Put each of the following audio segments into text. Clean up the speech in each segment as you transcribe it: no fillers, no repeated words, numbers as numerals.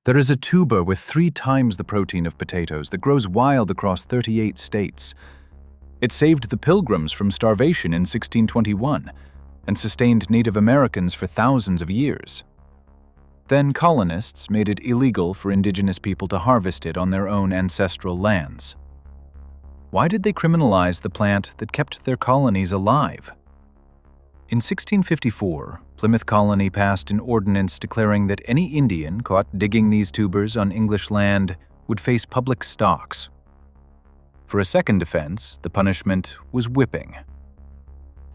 There is a tuber with 3 times the protein of potatoes that grows wild across 38 states. It saved the Pilgrims from starvation in 1621 and sustained Native Americans for thousands of years. Then colonists made it illegal for indigenous people to harvest it on their own ancestral lands. Why did they criminalize the plant that kept their colonies alive? In 1654, Plymouth Colony passed an ordinance declaring that any Indian caught digging these tubers on English land would face public stocks. For a second offense, the punishment was whipping.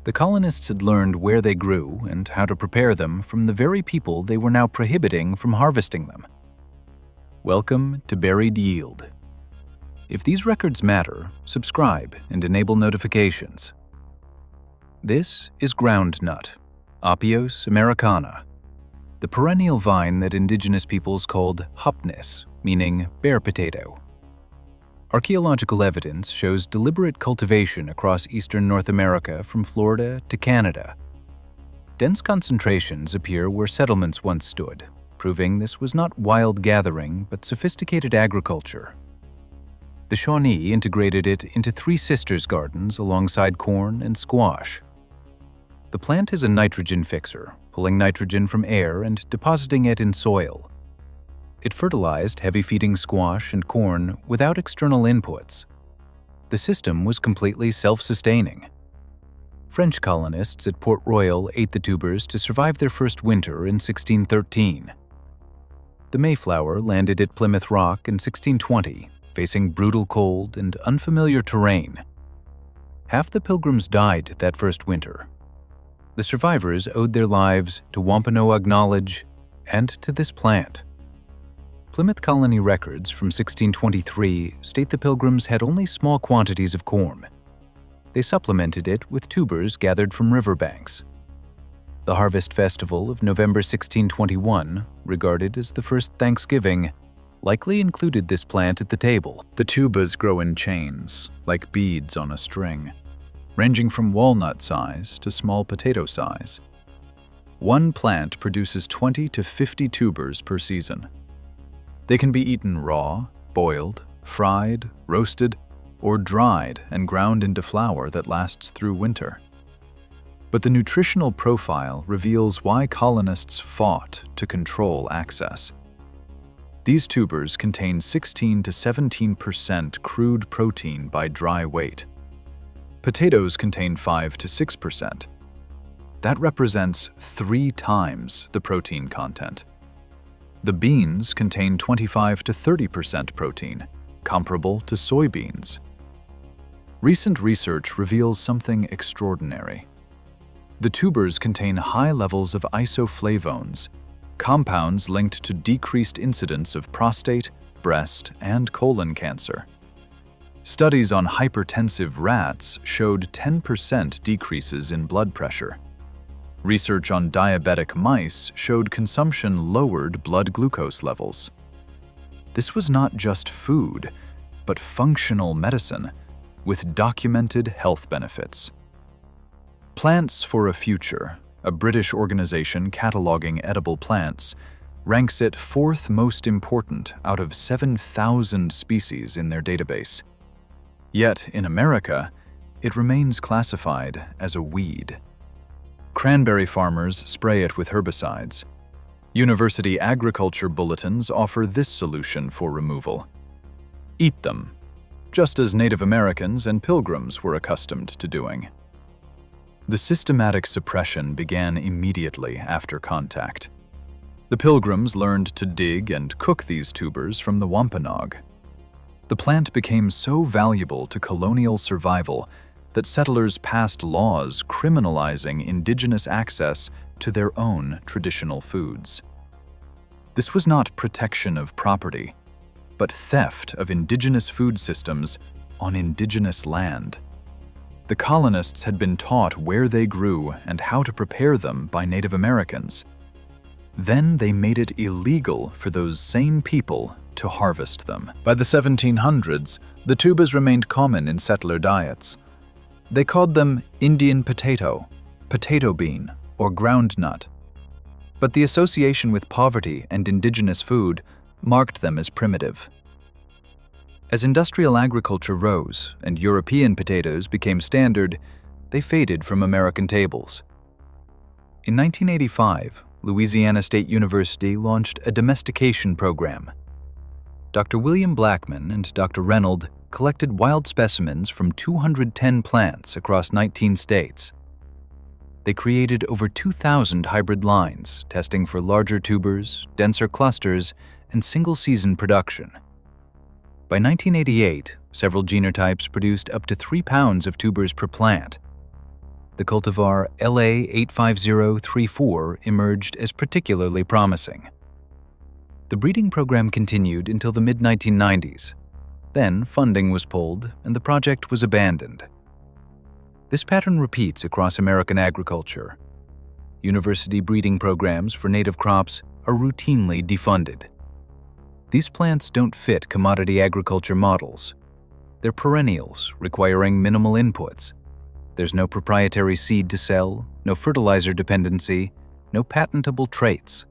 The colonists had learned where they grew and how to prepare them from the very people they were now prohibiting from harvesting them. Welcome to Buried Yield. If these records matter, subscribe and enable notifications. This is groundnut, Apios americana, the perennial vine that indigenous peoples called hupnis, meaning bear potato. Archaeological evidence shows deliberate cultivation across eastern North America from Florida to Canada. Dense concentrations appear where settlements once stood, proving this was not wild gathering but sophisticated agriculture. The Shawnee integrated it into 3 sisters' gardens alongside corn and squash. The plant is a nitrogen fixer, pulling nitrogen from air and depositing it in soil. It fertilized heavy-feeding squash and corn without external inputs. The system was completely self-sustaining. French colonists at Port Royal ate the tubers to survive their first winter in 1613. The Mayflower landed at Plymouth Rock in 1620, facing brutal cold and unfamiliar terrain. Half the Pilgrims died that first winter. The survivors owed their lives to Wampanoag knowledge and to this plant. Plymouth Colony records from 1623 state the Pilgrims had only small quantities of corn. They supplemented it with tubers gathered from riverbanks. The Harvest Festival of November 1621, regarded as the first Thanksgiving, likely included this plant at the table. The tubers grow in chains, like beads on a string, ranging from walnut size to small potato size. One plant produces 20 to 50 tubers per season. They can be eaten raw, boiled, fried, roasted, or dried and ground into flour that lasts through winter. But the nutritional profile reveals why colonists fought to control access. These tubers contain 16 to 17% crude protein by dry weight. Potatoes contain 5 to 6%. That represents 3 times the protein content. The beans contain 25 to 30% protein, comparable to soybeans. Recent research reveals something extraordinary. The tubers contain high levels of isoflavones, compounds linked to decreased incidence of prostate, breast, and colon cancer. Studies on hypertensive rats showed 10% decreases in blood pressure. Research on diabetic mice showed consumption lowered blood glucose levels. This was not just food, but functional medicine with documented health benefits. Plants for a Future, a British organization cataloging edible plants, ranks it 4th most important out of 7,000 species in their database. Yet, in America, it remains classified as a weed. Cranberry farmers spray it with herbicides. University agriculture bulletins offer this solution for removal: eat them, just as Native Americans and Pilgrims were accustomed to doing. The systematic suppression began immediately after contact. The Pilgrims learned to dig and cook these tubers from the Wampanoag. The plant became so valuable to colonial survival that settlers passed laws criminalizing indigenous access to their own traditional foods. This was not protection of property, but theft of indigenous food systems on indigenous land. The colonists had been taught where they grew and how to prepare them by Native Americans. Then they made it illegal for those same people to harvest them. By the 1700s, the tubers remained common in settler diets. They called them Indian potato, potato bean, or groundnut. But the association with poverty and indigenous food marked them as primitive. As industrial agriculture rose and European potatoes became standard, they faded from American tables. In 1985, Louisiana State University launched a domestication program. Dr. William Blackman and Dr. Reynolds collected wild specimens from 210 plants across 19 states. They created over 2,000 hybrid lines, testing for larger tubers, denser clusters, and single-season production. By 1988, several genotypes produced up to 3 pounds of tubers per plant. The cultivar LA85034 emerged as particularly promising. The breeding program continued until the mid-1990s. Then funding was pulled and the project was abandoned. This pattern repeats across American agriculture. University breeding programs for native crops are routinely defunded. These plants don't fit commodity agriculture models. They're perennials, requiring minimal inputs. There's no proprietary seed to sell, no fertilizer dependency, no patentable traits.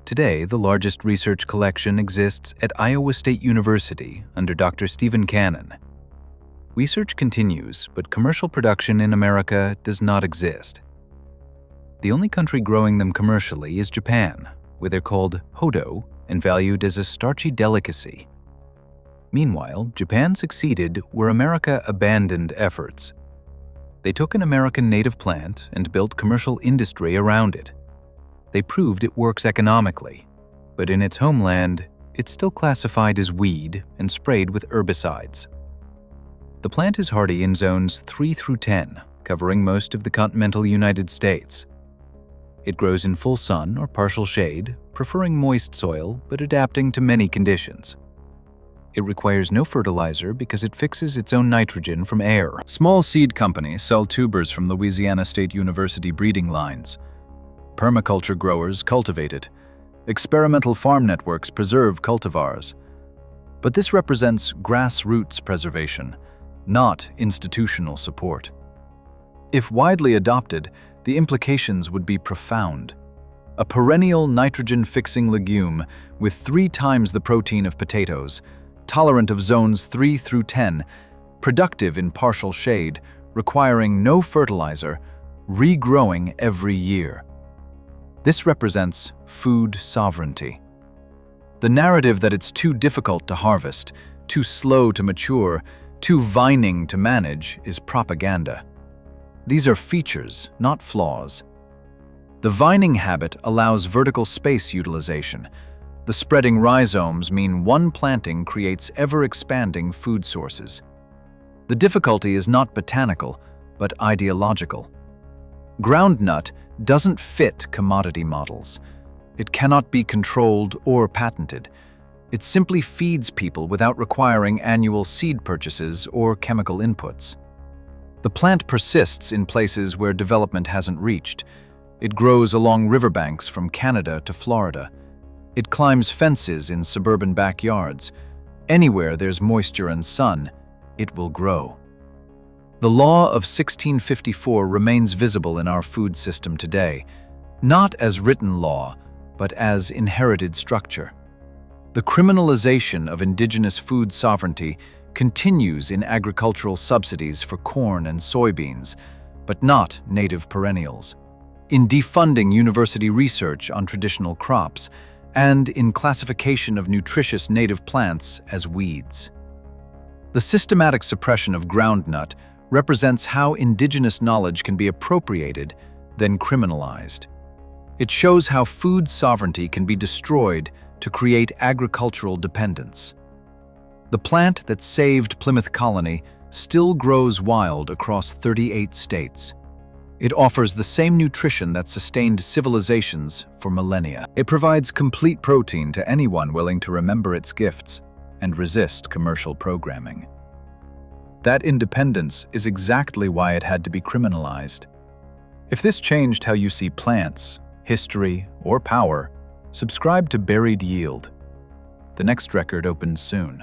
Today, the largest research collection exists at Iowa State University under Dr. Stephen Cannon. Research continues, but commercial production in America does not exist. The only country growing them commercially is Japan, where they're called hodo and valued as a starchy delicacy. Meanwhile, Japan succeeded where America abandoned efforts. They took an American native plant and built commercial industry around it. They proved it works economically, but in its homeland, it's still classified as weed and sprayed with herbicides. The plant is hardy in zones 3 through 10, covering most of the continental United States. It grows in full sun or partial shade, preferring moist soil but adapting to many conditions. It requires no fertilizer because it fixes its own nitrogen from air. Small seed companies sell tubers from Louisiana State University breeding lines. Permaculture growers cultivate it. Experimental farm networks preserve cultivars. But this represents grassroots preservation, not institutional support. If widely adopted, the implications would be profound. A perennial nitrogen-fixing legume with 3 times the protein of potatoes, tolerant of zones 3 through 10, productive in partial shade, requiring no fertilizer, regrowing every year. This represents food sovereignty. The narrative that it's too difficult to harvest, too slow to mature, too vining to manage is propaganda. These are features, not flaws. The vining habit allows vertical space utilization. The spreading rhizomes mean one planting creates ever-expanding food sources. The difficulty is not botanical, but ideological. Groundnut doesn't fit commodity models. It cannot be controlled or patented. It simply feeds people without requiring annual seed purchases or chemical inputs. The plant persists in places where development hasn't reached. It grows along riverbanks from Canada to Florida. It climbs fences in suburban backyards. Anywhere there's moisture and sun, it will grow. The law of 1654 remains visible in our food system today, not as written law, but as inherited structure. The criminalization of indigenous food sovereignty continues in agricultural subsidies for corn and soybeans, but not native perennials, in defunding university research on traditional crops, and in classification of nutritious native plants as weeds. The systematic suppression of groundnut represents how indigenous knowledge can be appropriated, then criminalized. It shows how food sovereignty can be destroyed to create agricultural dependence. The plant that saved Plymouth Colony still grows wild across 38 states. It offers the same nutrition that sustained civilizations for millennia. It provides complete protein to anyone willing to remember its gifts and resist commercial programming. That independence is exactly why it had to be criminalized. If this changed how you see plants, history, or power, subscribe to Buried Yield. The next record opens soon.